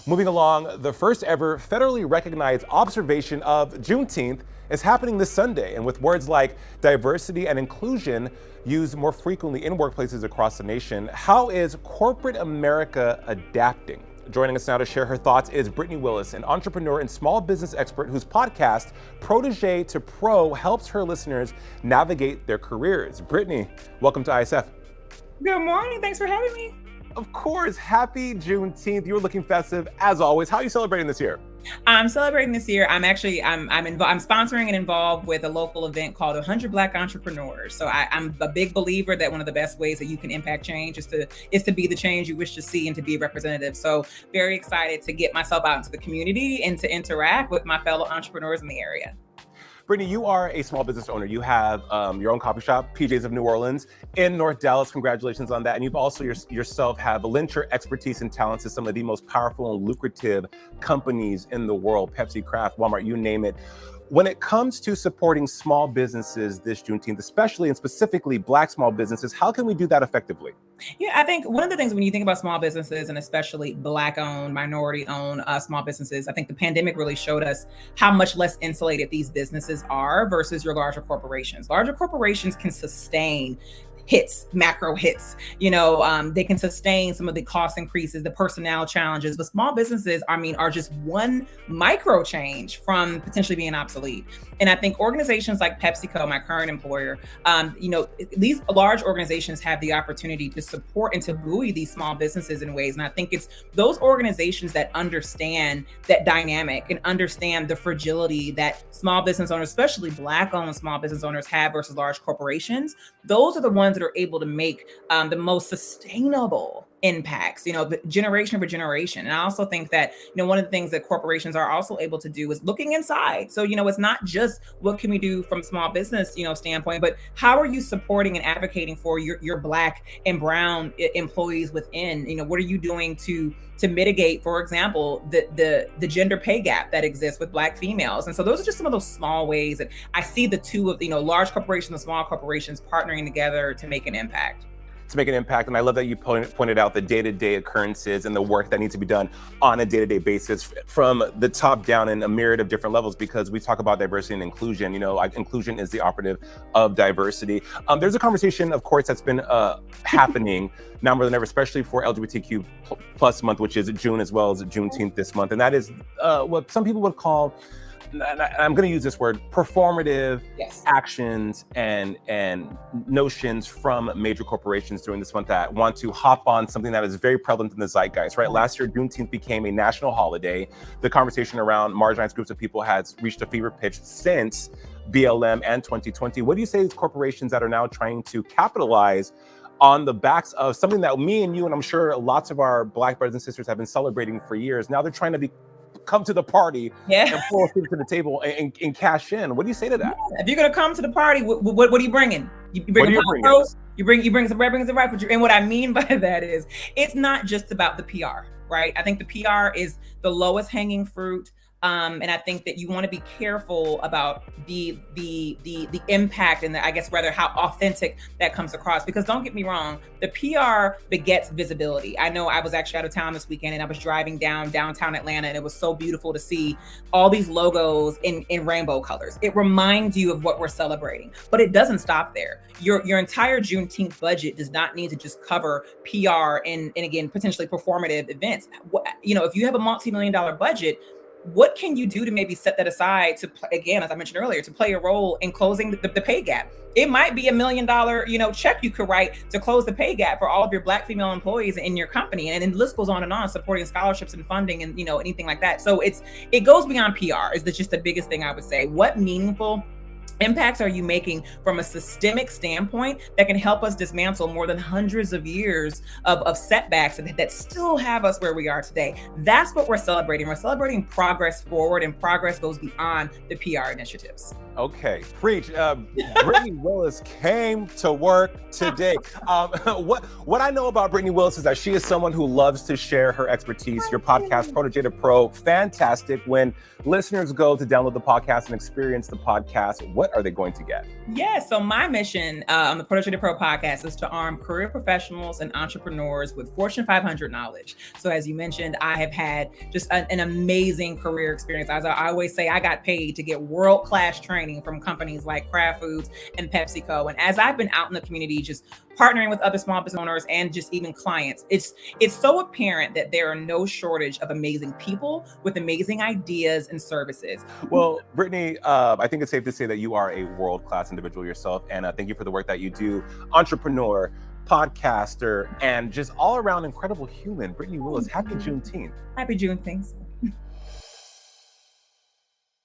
Moving along, the first ever federally recognized observation of Juneteenth is happening this Sunday, and with words like diversity and inclusion used more frequently in workplaces across the nation, how is corporate America adapting? Joining us now to share her thoughts is Brittany Willis, an entrepreneur and small business expert whose podcast, Protege to Pro, helps her listeners navigate their careers. Brittany, welcome to ISF. Good morning. Thanks for having me. Of course. Happy Juneteenth. You were looking festive as always. How are you celebrating this year? I'm celebrating this year. I'm sponsoring and involved with a local event called 100 Black Entrepreneurs. So I'm a big believer that one of the best ways that you can impact change is to be the change you wish to see and to be a representative. So very excited to get myself out into the community and to interact with my fellow entrepreneurs in the area. Brittany, you are a small business owner. You have your own coffee shop, PJ's of New Orleans, in North Dallas. Congratulations on that. And you've also yourself have lent your expertise and talents to some of the most powerful and lucrative companies in the world, Pepsi, Kraft, Walmart, you name it. When it comes to supporting small businesses this Juneteenth, especially and specifically Black small businesses, how can we do that effectively? Yeah, I think one of the things when you think about small businesses and especially Black-owned, minority-owned small businesses, I think the pandemic really showed us how much less insulated these businesses are versus your larger corporations. Larger corporations can sustain hits, macro hits, they can sustain some of the cost increases, the personnel challenges, but small businesses, are just one micro change from potentially being obsolete. And I think organizations like PepsiCo, my current employer, these large organizations have the opportunity to support and to buoy these small businesses in ways. And I think it's those organizations that understand that dynamic and understand the fragility that small business owners, especially Black-owned small business owners, have versus large corporations. Those are the ones that are able to make the most sustainable impacts, generation over generation. And I also think that, one of the things that corporations are also able to do is looking inside. So, it's not just what can we do from small business, standpoint, but how are you supporting and advocating for your Black and brown employees within, what are you doing to mitigate, for example, the gender pay gap that exists with Black females? And so those are just some of those small ways that I see the two of, large corporations and small corporations partnering together to make an impact. And I love that you pointed out the day-to-day occurrences and the work that needs to be done on a day-to-day basis from the top down in a myriad of different levels, because we talk about diversity and inclusion. Inclusion is the operative of diversity. There's a conversation, of course, that's been happening now more than ever, especially for LGBTQ plus month, which is June as well as Juneteenth this month. And that is what some people would call, I'm going to use this word, performative actions and notions from major corporations during this month that want to hop on something that is very prevalent in the zeitgeist, right? Last year, Juneteenth became a national holiday. The conversation around marginalized groups of people has reached a fever pitch since BLM and 2020. What do you say to these corporations that are now trying to capitalize on the backs of something that me and you, and I'm sure lots of our Black brothers and sisters have been celebrating for years? Now they're trying to come to the party and pull a seat to the table and cash in. What do you say to that? If you're going to come to the party, what are you bringing? You bring some red, bring some rifles. And what I mean by that is it's not just about the PR, right? I think the PR is the lowest hanging fruit. And I think that you want to be careful about the impact and how authentic that comes across, because don't get me wrong, the PR begets visibility. I know I was actually out of town this weekend and I was driving downtown Atlanta, and it was so beautiful to see all these logos in rainbow colors. It reminds you of what we're celebrating, but it doesn't stop there. Your entire Juneteenth budget does not need to just cover PR and again, potentially performative events. If you have a multi-million-dollar budget, what can you do to maybe set that aside to, again, as I mentioned earlier, to play a role in closing the pay gap? It might be $1 million, check you could write to close the pay gap for all of your Black female employees in your company. And then the list goes on and on, supporting scholarships and funding and, anything like that. So it goes beyond PR is just the biggest thing I would say. What meaningful impacts are you making from a systemic standpoint that can help us dismantle more than hundreds of years of setbacks that still have us where we are today? That's what we're celebrating. We're celebrating progress forward, and progress goes beyond the PR initiatives. Okay, preach. Brittany Willis came to work today. What I know about Brittany Willis is that she is someone who loves to share her expertise. Your podcast, Protege to Pro, fantastic. When listeners go to download the podcast and experience the podcast, what what are they going to get? Yeah, so my mission on the Protege Pro podcast is to arm career professionals and entrepreneurs with Fortune 500 knowledge. So as you mentioned, I have had just an amazing career experience. As I always say, I got paid to get world-class training from companies like Kraft Foods and PepsiCo. And as I've been out in the community, just partnering with other small business owners and just even clients, it's so apparent that there are no shortage of amazing people with amazing ideas and services. Well, Brittany, I think it's safe to say that you are a world-class individual yourself, and thank you for the work that you do. Entrepreneur, podcaster, and just all-around incredible human. Brittany Willis, happy Juneteenth. Happy Juneteenth.